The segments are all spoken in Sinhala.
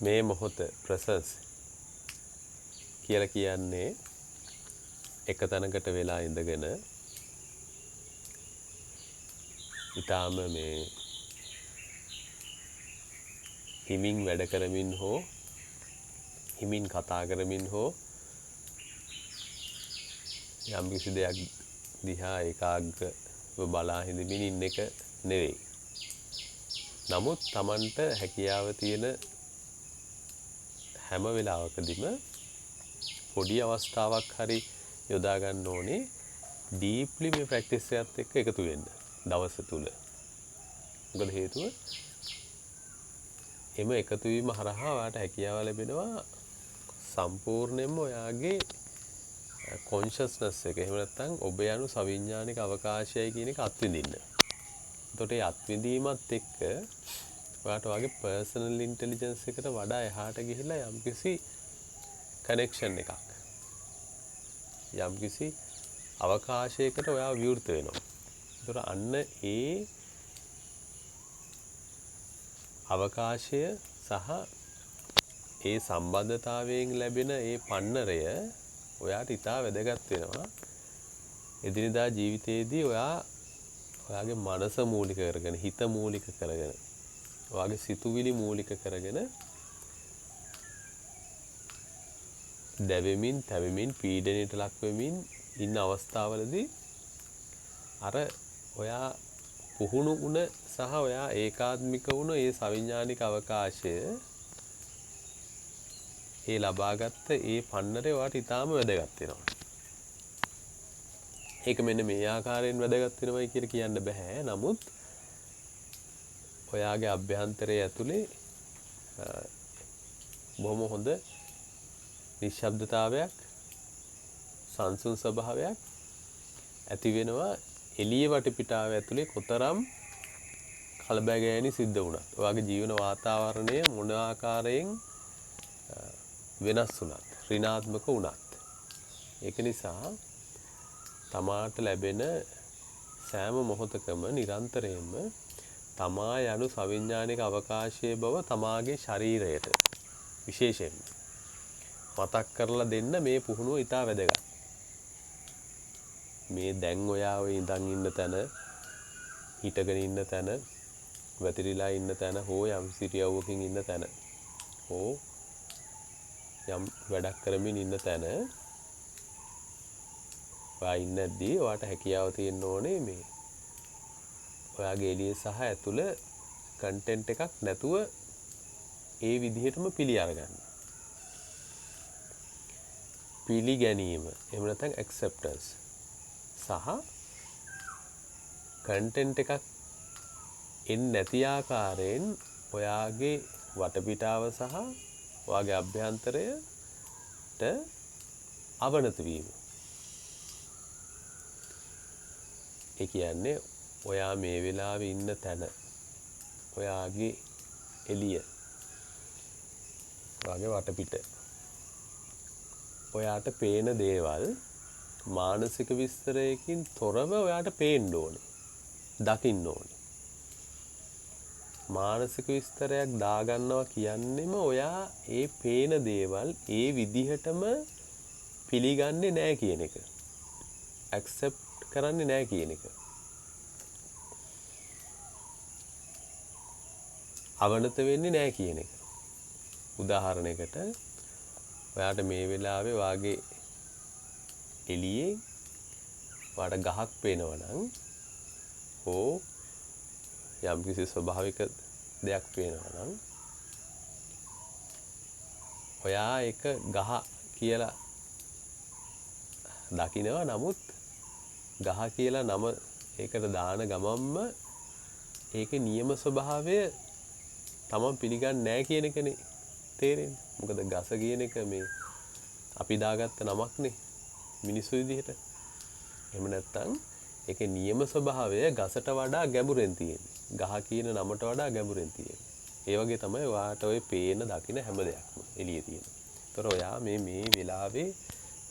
මේ මොහොත presence කියලා කියන්නේ එක තැනකට වෙලා ඉඳගෙන ඊටාම මේ හිමින් වැඩ කරමින් හෝ හිමින් කතා කරමින් හෝ යම් කිසි දෙයක් දිහා ඒකාග්‍රව බලා හිඳමින් ඉන්න එක නෙවෙයි. නමුත් Tamanට හැකියාව තියෙන හැම වෙලාවකදීම පොඩි අවස්ථාවක් හරි යොදා ගන්න ඕනේ ඩීප්ලි මේ ප්‍රැක්ටිස් එකත් එක්ක එකතු වෙන්න දවස තුල. මොකද හේතුව එම එකතු වීම හරහා ඔයාට හැකියාව ලැබෙනවා සම්පූර්ණයෙන්ම ඔයාගේ කොන්ෂස්නස් එක. එහෙම නැත්නම් ඔබ යනු සවිඥානික අවකාශයයි කියන එක අත්විඳින්න. එතකොට ඒ අත්විඳීමත් එක්ක ඔයාට ඔයාගේ පර්සනල් ඉන්ටෙලිජන්ස් එකට වඩා එහාට ගිහිල්ලා යම්කිසි කනෙක්ෂන් එකක් යම්කිසි අවකාශයකට ඔයා විවෘත වෙනවා. එතකොට අන්න ඒ අවකාශය සහ ඒ සම්බන්ධතාවයෙන් ලැබෙන ඒ පන්නරය ඔයාට ඉතා වැදගත් වෙනවා. එදිනෙදා ජීවිතයේදී ඔයාගේ මනස මූලික කරගෙන හිත මූලික කරගෙන ඔයාගේ සිතුවිලි මූලික කරගෙන දැවෙමින් තැවෙමින් පීඩනයට ලක් වෙමින් ඉන්න අවස්ථාවලදී අර ඔයා පුහුණු වුණ සහ ඔයා ඒකාත්මික වුණ ඒ සවිඥානික අවකාශය ඒ ලබාගත්ත ඒ පන්නරේ ඔයාට ඊටාම වැදගත් වෙනවා. ඒක මෙන්න මේ ආකාරයෙන් වැදගත් වෙනවයි කියලා කියන්න බෑ. නමුත් ඔයාගේ අභ්‍යන්තරයේ ඇතුලේ බොහොම හොඳ නිශ්ශබ්දතාවයක් සංසුන් ස්වභාවයක් ඇති වෙනවා. එළිය වටපිටාව ඇතුලේ කොතරම් කලබගෑනි සිද්ධ වුණත් ඔයාගේ ජීවන වාතාවරණය මොන ආකාරයෙන් වෙනස් වුණත් ඍණාත්මක වුණත් ඒක නිසා තමාට ලැබෙන සෑම මොහොතකම නිරන්තරයෙන්ම තමා යනු සවිඥානික අවකාශයේ බව තමාගේ ශරීරයට විශේෂයෙන්ම මතක් කරලා දෙන්න මේ පුහුණුව ඉතා වැදගත්. මේ දැන් ඔයා ඔය ඉඳන් ඉන්න තැන හිටගෙන ඉන්න තැන වැතිරිලා ඉන්න තැන හෝ යම් සිරියව්වකින් ඉන්න තැන හෝ යම් වැඩක් කරමින් ඉන්න තැන ඔයා ඉන්නදී ඔයාට හැකියාව තියෙන්න ඕනේ මේ ඔයාගේ එළිය සහ ඇතුළ කන්ටෙන්ට් එකක් නැතුව ඒ විදිහටම පිළි අරගන්න. පිළිගැනීම එහෙම නැත්නම් acceptance සහ කන්ටෙන්ට් එකක් එන්නේ නැති ආකාරයෙන් ඔයාගේ වටපිටාව සහ ඔයාගේ අභ්‍යන්තරයට අවනත වීම. ඒ කියන්නේ ඔයා මේ වෙලාවේ ඉන්න තැන ඔයාගේ එළිය ඔයාගේ වටපිට ඔයාට පේන දේවල් මානසික විස්තරයකින් තොරව ඔයාට පේන්න ඕනේ. දකින්න ඕනේ. මානසික විස්තරයක් දාගන්නවා කියන්නේම ඔයා ඒ පේන දේවල් ඒ විදිහටම පිළිගන්නේ නැහැ කියන එක. accept කරන්නේ නැහැ කියන එක. අවනත වෙන්නේ නැහැ කියන එක. උදාහරණයකට ඔයාට මේ වෙලාවේ වාගේ එළියේ වාට ගහක් පේනවා නම් හෝ යම්කිසි ස්වභාවික දෙයක් පේනවා නම් ඔයා ඒක ගහ කියලා දකිනවා. නමුත් ගහ කියලා නම ඒකට දාන ගමන්ම ඒකේ නියම ස්වභාවය තමන් පිළිගන්නේ නැහැ කියන එකනේ තේරෙන්නේ. මොකද ගස කියන එක මේ අපි දාගත්ත නමක්නේ මිනිස්සු විදිහට. එහෙම නැත්නම් ඒකේ නියම ස්වභාවය ගසට වඩා ගැඹුරෙන් තියෙන්නේ. ගහ කියන නමට වඩා ගැඹුරෙන් තියෙන්නේ. ඒ වගේ තමයි ඔයාට ඔය පේන දකින හැම දෙයක්ම එළියේ තියෙන්නේ. ඒතර ඔයා මේ වෙලාවේ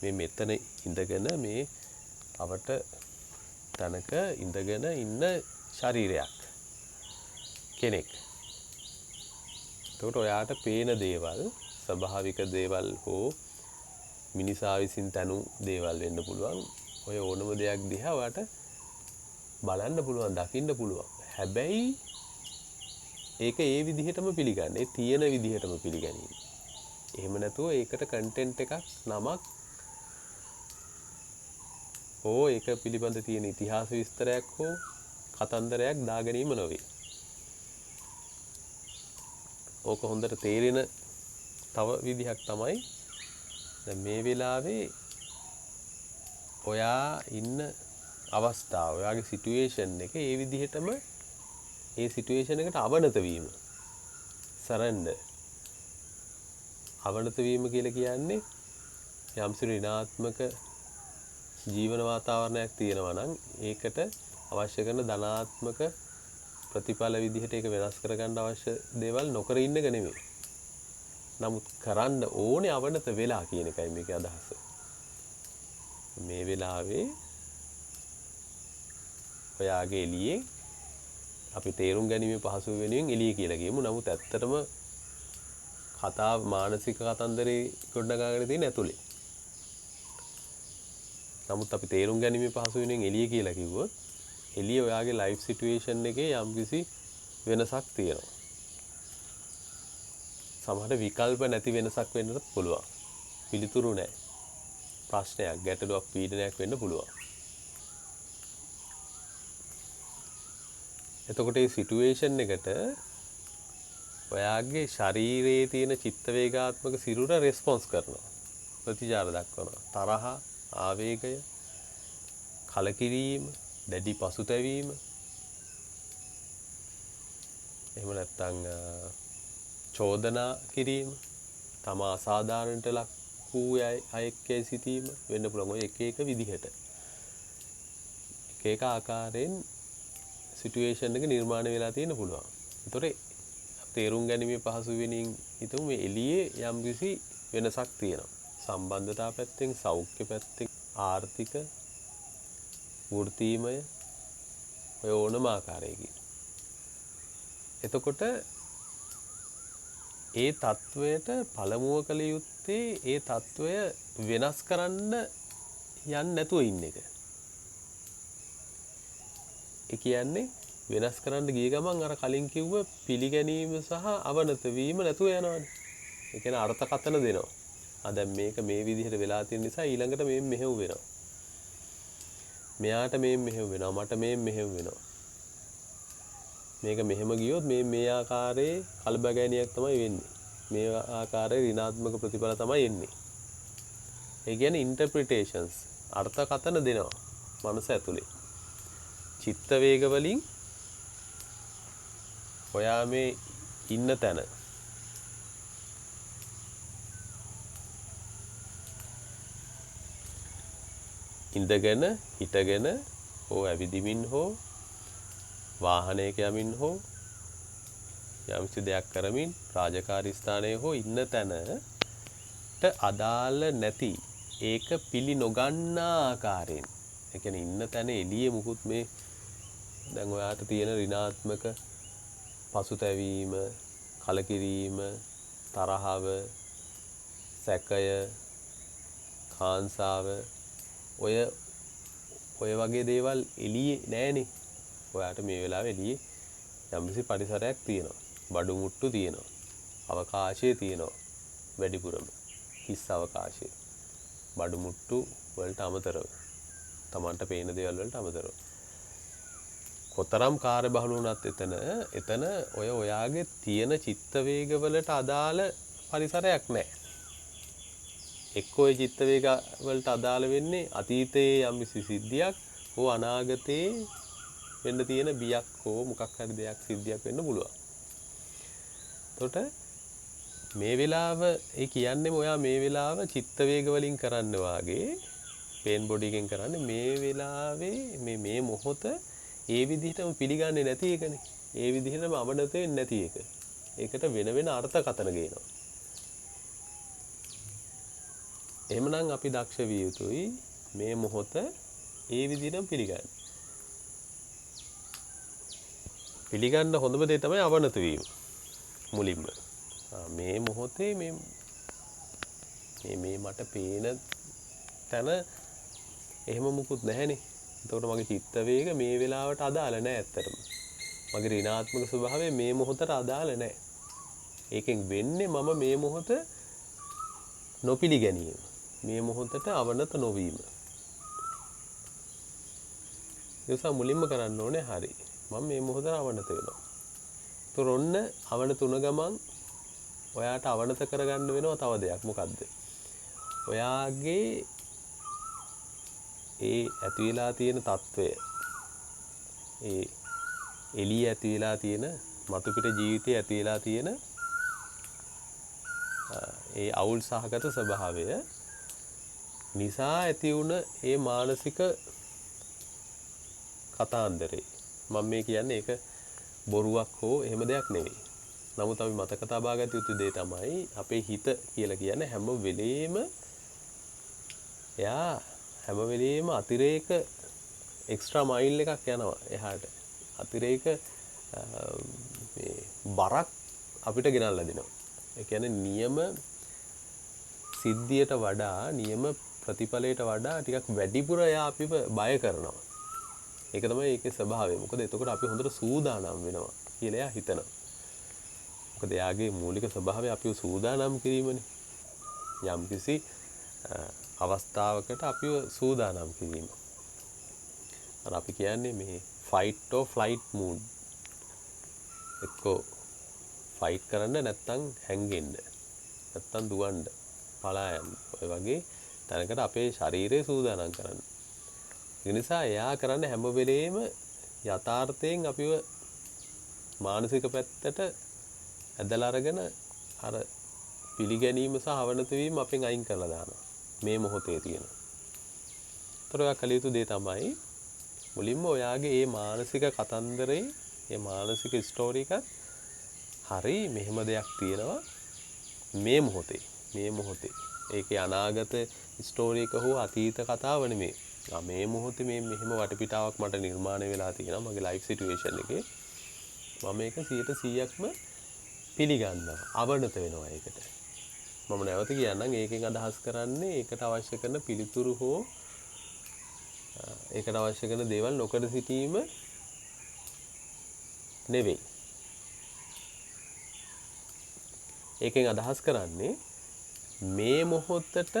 මේ මෙතන ඉඳගෙන මේ අවට තනක ඉඳගෙන ඉන්න ශරීරයක් කෙනෙක්. එතකොට ඔයාට පේන දේවල් ස්වභාවික දේවල් හෝ මිනිසා විසින් තනු දේවල් වෙන්න පුළුවන්. ඔය ඕනම දෙයක් දිහා ඔයාට බලන්න පුළුවන්, දකින්න පුළුවන්. හැබැයි ඒක ඒ විදිහටම පිළිගන්න. ඒ තියෙන විදිහටම පිළිගැනීම. එහෙම නැතුව ඒකට කන්ටෙන්ට් එකක් නමක් හෝ ඒක පිළිබඳ තියෙන ඉතිහාස විස්තරයක් හෝ කතන්දරයක් දා ගැනීම නොවේ. ඕක හොඳට තේරෙන තව විදිහක් තමයි දැන් මේ වෙලාවේ ඔයා ඉන්න අවස්ථාව, ඔයාගේ සිටුේෂන් එක ඒ විදිහටම ඒ සිටුේෂන් එකට අවනත වීම. සරෙන්ඩර්. අවනත වීම කියලා කියන්නේ යම්සි ඍණාත්මක ජීවන වාතාවරණයක් තියෙනවා නම් ඒකට අවශ්‍ය කරන ධනාත්මක ප්‍රතිඵල විදිහට ඒක වෙනස් කරගන්න අවශ්‍ය දේවල් නොකර ඉන්න එක නෙමෙයි. නමුත් කරන්න ඕනේ අවනත වෙලා කියන එකයි මේකේ අදහස. මේ වෙලාවේ ඔයාගේ එළියේ අපි තේරුම් ගැනීම පහසු වෙනුවෙන් එළිය කියලා කියමු. නමුත් ඇත්තටම කතා මානසික කතන්දරේ ගොඩනගාගෙන තියෙන ඇතුලේ. නමුත් අපි තේරුම් ගැනීම පහසු වෙනුවෙන් එළිය කියලා කිව්වොත් එළිය ඔයාගේ ලයිෆ් සිටුේෂන් එකේ යම්කිසි වෙනසක් තියෙනවා. සමහර විකල්ප නැති වෙනසක් වෙන්නත් පුළුවන්. පිළිතුරු නැහැ. ප්‍රශ්නයක්, ගැටලුවක්, පීඩනයක් වෙන්න පුළුවන්. එතකොට මේ සිටුේෂන් එකට ඔයාගේ ශරීරයේ තියෙන චිත්ත වේගාත්මක සිරුර රෙස්පොන්ස් කරනවා. ප්‍රතිචාර දක්වනවා. තරහ, ආවේගය, කලකිරීම, දැඩි පසුතැවීම. එහෙම නැත්නම් චෝදනා කිරීම, තම අසාධාරණට ලක් වූ අයෙක්ගේ සිටීම වෙන්න පුළුවන්. ඔය එක එක විදිහට. එක එක ආකාරයෙන් සිටුේෂන් එක නිර්මාණය වෙලා තියෙන්න පුළුවන්. ඒතොර තේරුම් ගැනීම පහසු වෙනින් හිතමු මේ එළියේ යම්කිසි වෙනසක් තියෙනවා. සම්බන්ධතා පැත්තෙන්, සෞඛ්‍ය පැත්තෙන්, ආර්ථික, වෘත්තීමය ඔය ඕනම ආකාරයකින්. එතකොට ඒ තත්වයට පළමුව කළ යුත්තේ ඒ තත්වය වෙනස් කරන්න යන්න නැතුව ඉන්න එක. ඒ කියන්නේ වෙනස් කරන්න ගිය ගමන් අර කලින් කිව්ව පිළිගැනීම සහ අවනත වීම නැතුව යනවානේ. ඒ කියන්නේ අර්ථකථන දෙනවා. දැන් මේක මේ විදිහට වෙලා තියෙන නිසා ඊළඟට මේ මෙහෙව වෙනවා. මෙයාට මේ මෙහෙව වෙනවා. මට මේ මෙහෙව වෙනවා. මේක මෙහෙම ගියොත් මේ ආකාරයේ කලබගෑනියක් තමයි වෙන්නේ. මේ ආකාරයේ ඍණාත්මක ප්‍රතිඵල තමයි එන්නේ. ඒ කියන්නේ ඉන්ටර්ප්‍රිටේෂන්ස් අර්ථකථන දෙනවා මනස ඇතුලේ. චිත්ත වේග වලින් ඔයා මේ ඉන්න තැන ඉඳගෙන හිටගෙන හෝ ඇවිදිමින් හෝ වාහනයක යමින් හෝ යම්සි දෙයක් කරමින් රාජකාරී ස්ථානයේ හෝ ඉන්න තැනට අදාළ නැති ඒක පිළි නොගන්නා ආකාරයෙන් ඒ කියන්නේ ඉන්න තැන එළියේ මුකුත් මේ දැන් ඔයාට තියෙන ඍණාත්මක පසුතැවීම, කලකිරීම, තරහව, සැකය, කාංසාව ඔය වගේ දේවල් එළියේ නෑනේ. ඔයාට මේ වෙලාවේ එළියේ යම්කිසි පරිසරයක් තියෙනවා. බඩු මුට්ටු තියෙනවා. අවකාශය තියෙනවා. වැඩිපුරම හිස් අවකාශය. බඩු මුට්ටු වලට අමතරව තමන්ට පේන දේවල් වලට අමතරව කොතරම් කාර්යබහුල වුණත් එතන ඔයාගේ තියෙන චිත්ත වේග වලට අදාළ පරිසරයක් නැහැ. එක්කෝ ඒ චිත්ත වේග වලට අදාළ වෙන්නේ අතීතයේ යම් සිද්ධියක් හෝ අනාගතයේ වෙන්න තියෙන බියක් හෝ මොකක් හරි දෙයක් සිද්ධියක් වෙන්න පුළුවන්. එතකොට මේ වෙලාව ඒ කියන්නේ ඔයා මේ වෙලාව චිත්ත වේග වලින් කරන්න වාගේ පේන් බොඩි එකෙන් කරන්නේ මේ වෙලාවේ මේ මොහොත ඒ විදිහටම පිළිගන්නේ නැති එකනේ. ඒ විදිහටම අවනත වෙන්නේ නැති එක. ඒකට වෙන අර්ථකථන ගේනවා. එහෙමනම් අපි දක්ෂ විය යුතුයි මේ මොහොත ඒ විදිහටම පිළිගන්න. පිළිගන්න හොඳම දේ තමයි අවනත වීම. මුලින්ම මේ මොහොතේ මේ මට පේන තැන එහෙම මුකුත් නැහැනේ. එතකොට මගේ චිත්ත වේග මේ වෙලාවට අදාළ නැහැ ඇත්තටම. මගේ ඍණාත්මක ස්වභාවය මේ මොහොතට අදාළ නැහැ. ඒකෙන් වෙන්නේ මම මේ මොහොත නොපිළිගැනීම. මේ මොහොතට අවනත නොවීම. ඒසම මුලින්ම කරන්න ඕනේ හරි. මම මේ මොහොතට අවනත වෙනවා. ඒතර ඔන්න අවනත තුන ගමන් ඔයාට අවනත කරගන්න වෙනවා තව දෙයක්. මොකද්ද? ඔයාගේ ඒ ඇති වෙලා තියෙන తত্ত্বය ඒ එළිය ඇති වෙලා තියෙන මතු පිට ජීවිතයේ ඇති වෙලා තියෙන ඒ අවුල් සහගත ස්වභාවය නිසා ඇති වුණ ඒ මානසික කතාන්දරේ මම මේ කියන්නේ ඒක බොරුවක් හෝ එහෙම දෙයක් නෙවෙයි. නමුත් අපි මතක තබා ගත යුතු දේ තමයි අපේ හිත කියලා කියන්නේ හැම වෙලෙම එයා හැම වෙලෙම අතිරේක එක්ස්ට්‍රා මයිල් එකක් යනවා එහාට. අතිරේක මේ බරක් අපිට ගෙනල්ලා දෙනවා. ඒ කියන්නේ නියම සිද්ධියට වඩා නියම ප්‍රතිඵලයට වඩා ටිකක් වැඩිපුර එයා අපිව බය කරනවා. ඒක තමයි ඒකේ ස්වභාවය. මොකද එතකොට අපි හොඳට සූදානම් වෙනවා කියලා එයා හිතනවා. මොකද එයාගේ මූලික ස්වභාවය අපිව සූදානම් කිරීමනේ. යම්කිසි අවස්ථාවකට අපිව සූදානම් කිරීම. අර අපි කියන්නේ මේ fight or flight mood. එක්කෝ ෆයිට් කරන්න නැත්තම් හැංගෙන්න. නැත්තම් දුවන්න, පලා යන්න. ඔය වගේ තැනකට අපේ ශරීරය සූදානම් කරන්න. ඒ නිසා එයා කරන්නේ හැම වෙලේම යථාර්ථයෙන් අපිව මානසික පැත්තට ඇදලා අරගෙන අර පිළිගැනීම සහ අවනත වීම අපෙන් අයින් කරලා දානවා. මේ මොහොතේ තියෙන. ඒතර ඔයා කළ යුතු දේ තමයි මුලින්ම ඔයාගේ මේ මානසික කතන්දරේ, මේ මානසික ස්ටෝරි එකත් හරි මෙහෙම දෙයක් තියෙනවා මේ මොහොතේ. මේ මොහොතේ. ඒකේ අනාගත ස්ටෝරි එක හෝ අතීත කතාව නෙමෙයි. මේ මොහොතේ මේ මෙහෙම වටපිටාවක් මට නිර්මාණය වෙලා තියෙනවා මගේ ලයිෆ් සිටුේෂන් එකේ. මම ඒක 100%ක්ම පිළිගන්නවා. අවනත වෙනවා ඒකට. මම නැවත කියන්නම් ඒකෙන් අදහස් කරන්නේ ඒකට අවශ්‍ය කරන පිළිතුරු හෝ ඒකට අවශ්‍ය කරන දේවල් නොකර සිටීම නෙවෙයි. ඒකෙන් අදහස් කරන්නේ මේ මොහොතට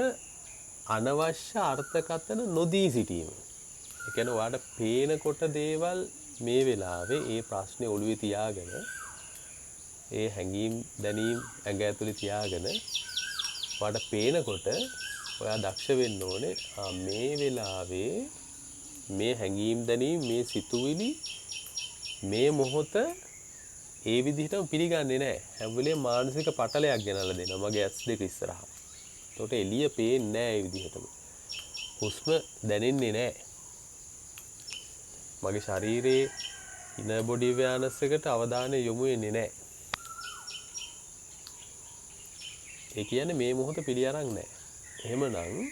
අනවශ්‍ය අර්ථකථන නොදී සිටීම. ඒ කියන්නේ ඔයාලට පේනකොට දේවල් මේ වෙලාවේ ඒ ප්‍රශ්නේ ඔළුවේ තියාගෙන ඒ හැඟීම් දැනීම් ඇඟ ඇතුලේ තියාගෙන ඔයාලට පේනකොට ඔයා දක්ෂ වෙන්න ඕනේ මේ වෙලාවේ මේ හැඟීම් දැනීම් මේ සිතුවිලි මේ මොහොත ඒ විදිහටම පිළිගන්නේ නැහැ. හැම වෙලේම මානසික පටලයක් ගෙනල්ලා දෙනවා මගේ ඇස් දෙක ඉස්සරහා. ඒකට එළිය පේන්නේ නැහැ ඒ විදිහටම. හුස්ම දැනෙන්නේ නැහැ. මගේ ශරීරයේ ඉන බොඩි අවයවස් එකට අවධානය යොමු වෙන්නේ නැහැ. ඒ කියන්නේ මේ මොහොත පිළි අරන් නැහැ. එහෙමනම්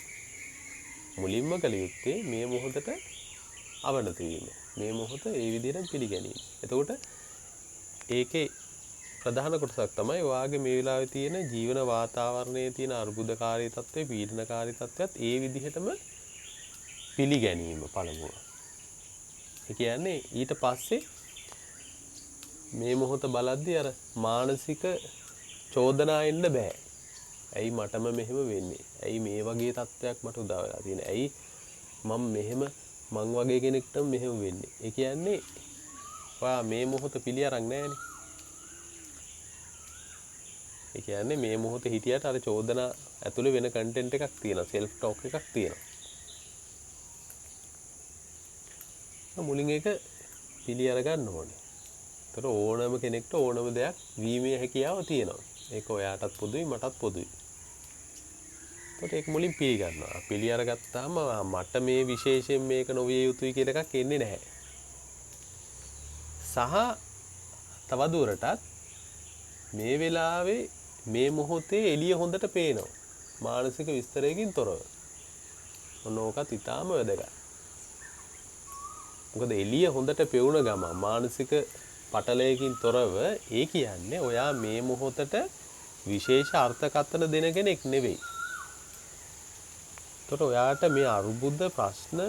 මුලින්ම කළ යුත්තේ මේ මොහොතට අවනත වීම. මේ මොහොත ඒ විදිහට පිළිගැනීම. එතකොට ඒකේ ප්‍රධාන කොටසක් තමයි ඔයාගේ මේ වෙලාවේ තියෙන ජීවන වාතාවරණයේ තියෙන අර්බුදකාරී තත්ත්වය, පීඩනකාරී තත්ත්වයත් ඒ විදිහටම පිළිගැනීම පළමුව. ඒ කියන්නේ ඊට පස්සේ මේ මොහොත බලද්දී අර මානසික චෝදනා එන්න බෑ. ඇයි මටම මෙහෙම වෙන්නේ? ඇයි මේ වගේ තත්ත්වයක් මට උදා වෙලා තියෙන්නේ? ඇයි මං වගේ කෙනෙක්ටම මෙහෙම වෙන්නේ? ඒ කියන්නේ ඔයා මේ මොහොත පිළි අරන් නැහැනේ. ඒ කියන්නේ මේ මොහොතේ හිටියට අර චෝදනා ඇතුලේ වෙන කන්ටෙන්ට් එකක් තියෙනවා, self talk එකක් තියෙනවා. මුලින් ඒක පිළි අරගන්න ඕනේ. ඒතර ඕනම කෙනෙක්ට ඕනම දෙයක් වීමේ හැකියාව තියෙනවා. ඒක ඔයාටත් පොදුයි මටත් පොදුයි. ඒකට ඒක මුලින් පිළිගන්නවා. පිළි අරගත්තාම මට මේ විශේෂයෙන් මේක නොවිය යුතුයි කියලා එකක් එන්නේ නැහැ. සහ තවදුරටත් මේ වෙලාවේ මේ මොහොතේ එළිය හොඳට පේනවා. මානසික විස්තරයකින් තොරව. මොනෝකත් ඊටාම වැදගත්. මොකද එළිය හොඳට පෙවුන ගම මානසික පටලයකින් තොරව ඒ කියන්නේ ඔයා මේ මොහොතට විශේෂ අර්ථකථන දෙන කෙනෙක් නෙවෙයි. ඒතකොට ඔයාට මේ අරුබුද ප්‍රශ්න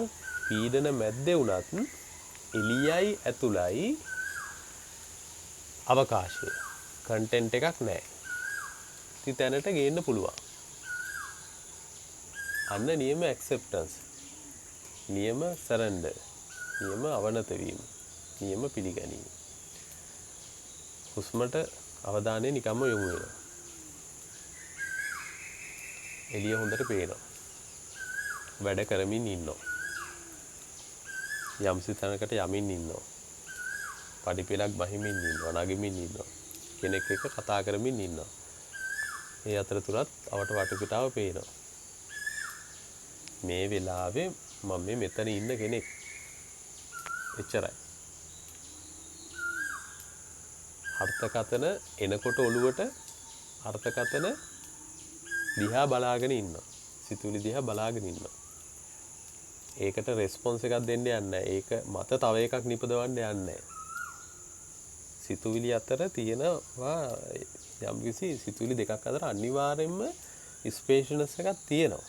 පීඩන මැද්දේ වුණත් එළියයි ඇතුළයි අවකාශය කන්ටෙන්ට් එකක් නැහැ. ඉතින් තැනට ගේන්න පුළුවන්. අන්න නියම ඇක්සෙප්ටන්ස්. නියම සරෙන්ඩර්. නියම අවනත වීම. නියම පිළිගැනීම. හුස්මට අවධානය නිකම්ම යොමු වෙනවා. එළිය හොඳට පේනවා. වැඩ කරමින් ඉන්නවා. යම්සි තැනකට යමින් ඉන්නවා. පඩිපෙළක් බහිමින් ඉන්නවා. නගිමින් ඉන්නවා. කෙනෙක් එක්ක කතා කරමින් ඉන්නවා. මේ අතරතුරත් අවට වටපිටාව පේනවා. මේ වෙලාවේ මම මෙතන ඉන්න කෙනෙක්. එච්චරයි. අර්ථකථන එනකොට ඔළුවට අර්ථකථන දිහා බලාගෙන ඉන්නවා. සිතුවිලි දිහා බලාගෙන ඉන්නවා. ඒකට රෙස්පොන්ස් එකක් දෙන්න යන්නේ නැහැ. ඒක මත තව එකක් නිපදවන්න යන්නේ නැහැ. සිතුවිලි අතර තියෙනවා යම්කිසි සිතුවිලි දෙකක් අතර අනිවාර්යයෙන්ම ස්පේෂියස්නස් එකක් තියෙනවා.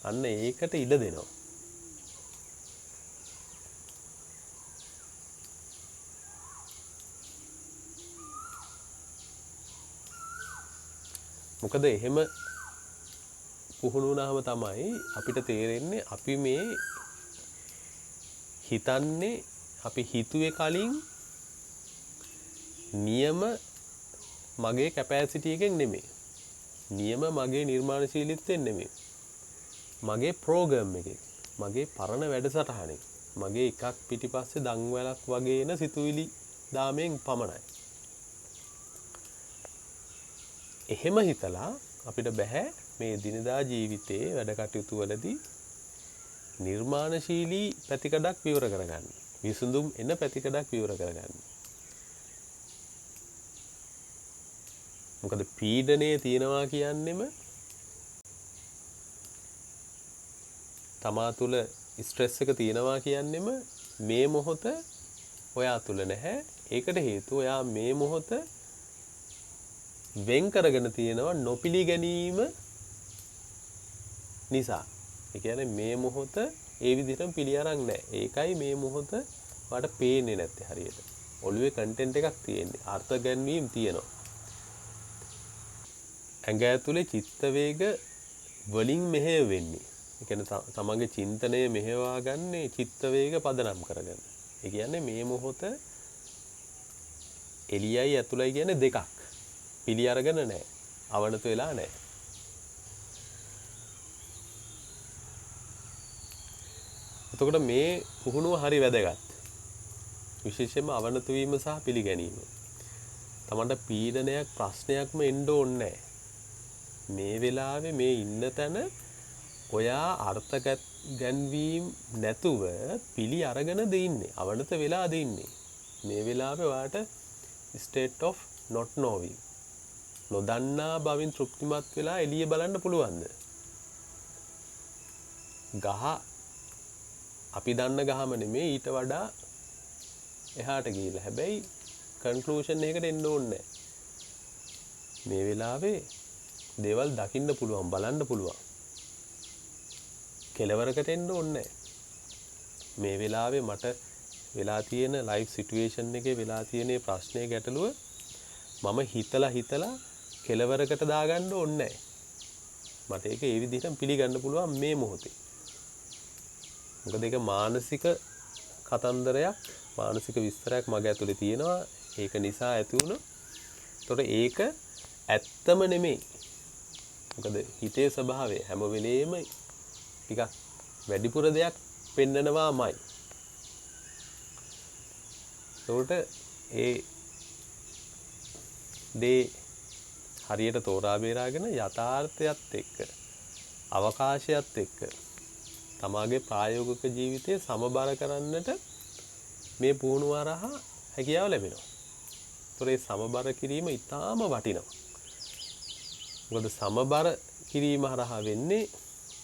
අන්න ඒකට ඉඩ දෙනවා. මොකද එහෙම පුහුණු වුණාම තමයි අපිට තේරෙන්නේ අපි මේ හිතන්නේ අපි හිතුවේ කලින් නියම මගේ කැපැසිටි එකෙන් නෙමෙයි. නියම මගේ නිර්මාණශීලීත්වයෙන් නෙමෙයි. මගේ ප්‍රෝග්‍රෑම් එකේ මගේ පරණ වැඩසටහනේ මගේ එකක් පිටිපස්සේ දන්වැලක් වගේ එන සිතුවිලි දාමෙන් පමණයි. එහෙම හිතලා අපිට බෑ මේ දිනදා ජීවිතයේ වැඩ කටයුතු වලදී නිර්මාණශීලී පැතිකඩක් විවර කරගන්න. විසඳුම් එන පැතිකඩක් විවර කරගන්න. මොකද පීඩනයේ තියනවා කියන්නෙම තමා තුළ ස්ට්‍රෙස් එක තියනවා කියන්නෙම මේ මොහොත ඔයා තුළ නැහැ. ඒකට හේතුව ඔයා මේ මොහොත වෙන් කරගෙන තියෙනවා නොපිළිගැනීම නිසා. ඒ කියන්නේ මේ මොහොත ඒ විදිහටම පිළි අරන් නැහැ. ඒකයි මේ මොහොත වට පේන්නේ නැත්තේ හරියට. ඔළුවේ කන්ටෙන්ට් එකක් තියෙන්නේ. අර්ථ ගැන්වීම් තියෙනවා. ඇඟ ඇතුලේ චිත්ත වේග වලින් මෙහෙය වෙන්නේ. ඒ කියන්නේ තමන්ගේ චින්තනය මෙහෙවා ගන්නේ චිත්ත වේග පදනම් කරගෙන. ඒ කියන්නේ මේ මොහොත එළියයි ඇතුළයි කියන්නේ දෙකක්. පිළි අරගෙන නැහැ. අවනත වෙලා නැහැ. එතකොට මේ පුහුණුව හරි වැදගත්. විශේෂයෙන්ම අවනත වීම සහ පිළිගැනීම. තමන්ට පීඩනයක් ප්‍රශ්නයක්ම එන්න ඕනේ නැහැ. මේ වෙලාවේ මේ ඉන්න තැන ඔයා අර්ථ ගැන්වීම නැතුව පිළි අරගෙන දෙන්නේ. අවනත වෙලා දෙන්නේ. මේ වෙලාවේ ඔයාට state of not knowing. නොදන්නා බවින් තෘප්තිමත් වෙලා එළිය බලන්න පුළුවන්ද? ගහ අපි දන්න ගහම නෙමෙයි ඊට වඩා එහාට ගිහිල්ලා. හැබැයි කන්ක්ලූෂන් එකකට එන්න ඕනේ නැහැ. මේ වෙලාවේ දේවල් දකින්න පුළුවන්, බලන්න පුළුවන්. කෙලවරකට එන්න ඕනේ නැහැ. මේ වෙලාවේ මට වෙලා තියෙන ලයිෆ් සිටුේෂන් එකේ වෙලා තියෙන ප්‍රශ්නේ ගැටලුව මම හිතලා කෙලවරකට දාගන්න ඕනේ නැහැ. මට ඒක ඒ විදිහටම පිළිගන්න පුළුවන් මේ මොහොතේ. මොකද ඒක මානසික කතන්දරයක්, මානසික විස්තරයක් මගේ ඇතුලේ තියෙනවා. ඒක නිසා ඇති වුණා. ඒතකොට ඒක ඇත්තම නෙමෙයි. මොකද හිතේ ස්වභාවය හැම වෙලේම ටිකක් වැඩිපුර දෙයක් පෙන්නනවාමයි. ඒකට ඒ දේ හරියට තෝරා බේරාගෙන යථාර්ථයත් එක්ක අවකාශයත් එක්ක තමාගේ ප්‍රායෝගික ජීවිතය සමබර කරන්නට මේ පුහුණුව හරහා හැකියාව ලැබෙනවා. ඒතොර ඒ සමබර කිරීම ඉතාම වටිනවා. මොකද සමබර කිරීම හරහා වෙන්නේ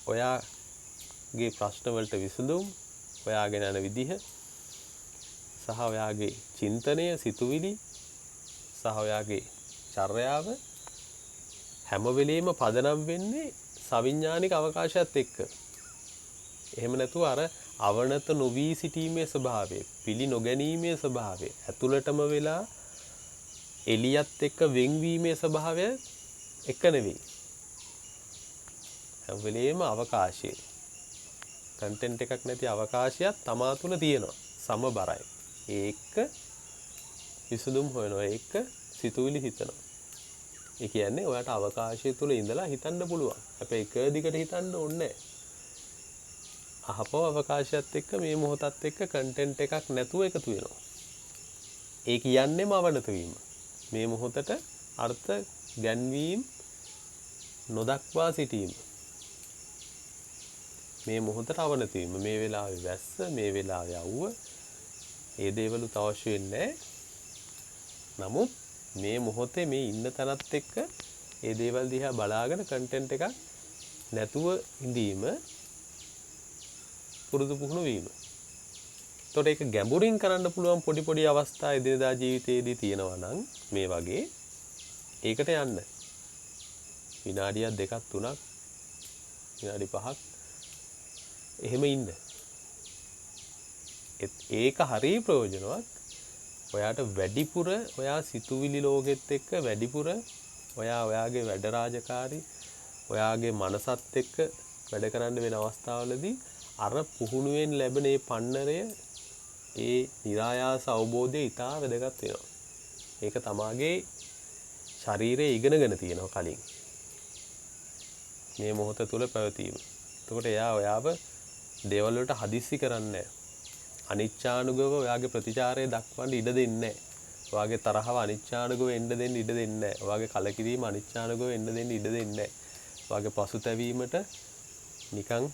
ඔයාගේ ප්‍රශ්න වලට විසඳුම්, ඔයාගෙන යන විදිහ සහ ඔයාගේ චින්තනය, සිතුවිලි සහ ඔයාගේ චර්යාව හැම වෙලෙම පදනම් වෙන්නේ සවිඥානික අවකාශයත් එක්ක. එහෙම නැතුව අර අවනත නොවි සිටීමේ ස්වභාවය, පිළි නොගැනීමේ ස්වභාවය, ඇතුළටම වෙලා එළියත් එක්ක වෙන්වීමේ ස්වභාවය එක නෙවෙයි. හැම වෙලෙම අවකාශයේ කන්ටෙන්ට් එකක් නැති අවකාශයක් තමා තුළ තියෙනවා. සමබරයි. ඒක විසඳුම් හොයනවා. ඒක සිතුවිලි හිතනවා. ඒ කියන්නේ ඔයාට අවකාශය තුල ඉඳලා හිතන්න පුළුවන්. හැබැයි එක දිගට හිතන්න ඕනේ නැහැ. අහපව අවකාශයත් එක්ක මේ මොහොතත් එක්ක කන්ටෙන්ට් එකක් නැතුව එකතු වෙනවා. ඒ කියන්නේම අවනත වීම. මේ මොහොතට අර්ථ ගැන්වීම නොදක්වා සිටීම. මේ මොහොතට අවනත වීම. මේ වෙලාවේ වැස්ස, මේ වෙලාවේ අවුව, ඒ දේවලුත් අවශ්‍ය වෙන්නේ නැහැ. නමුත් මේ මොහොතේ මේ ඉන්න තැනත් එක්ක ඒ දේවල් දිහා බලාගෙන කන්ටෙන්ට් එකක් නැතුව ඉඳීම පුරුදු පුහුණු වීම. එතකොට ඒක ගැඹුරින් කරන්න පුළුවන් පොඩි පොඩි අවස්ථා එදිනදා ජීවිතයේදී තියෙනවා නම් මේ වගේ ඒකට යන්න. විනාඩියක් දෙකක් තුනක් විනාඩි 5ක් එහෙම ඉන්න. ඒක හරිය ප්‍රයෝජනවත්. ඔයාට වැඩිපුර ඔයා සිතුවිලි ලෝකෙත් එක්ක වැඩිපුර ඔයාගේ වැඩ රාජකාරී ඔයාගේ මනසත් එක්ක වැඩ කරන්න වෙන අවස්ථාවලදී අර පුහුණුවෙන් ලැබෙන මේ පන්නරය ඒ નિરાයාස අවබෝධය ඉතා වැදගත් වෙනවා. ඒක තමාගේ ශරීරයේ ඉගෙනගෙන තියෙනවා කලින්. මේ මොහොත තුල පැවතීම. එතකොට එයා ඔයාව දේවල් වලට හදිස්සි කරන්නේ නැහැ. අනිච්චානුගව ඔයාගේ ප්‍රතිචාරය දක්වන්න ඉඩ දෙන්නේ නැහැ. ඔයාගේ තරහව අනිච්චානුගව එන්න දෙන්න ඉඩ දෙන්නේ නැහැ. ඔයාගේ කලකිරීම අනිච්චානුගව එන්න දෙන්න ඉඩ දෙන්නේ නැහැ. ඔයාගේ පසුතැවීමට නිකන්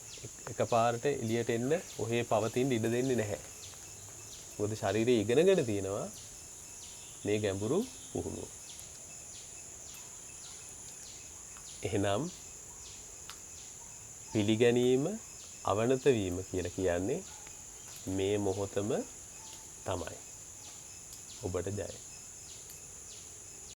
එකපාරට එළියට එන්න ඔහේ පවතින්න ඉඩ දෙන්නේ නැහැ. මොකද ශරීරය ඉගෙනගෙන තියෙනවා මේ ගැඹුරු පුහුණුව. එහෙනම් පිළිගැනීම අවනත වීම කියලා කියන්නේ මේ මොහොතම තමයි. ඔබට ජය.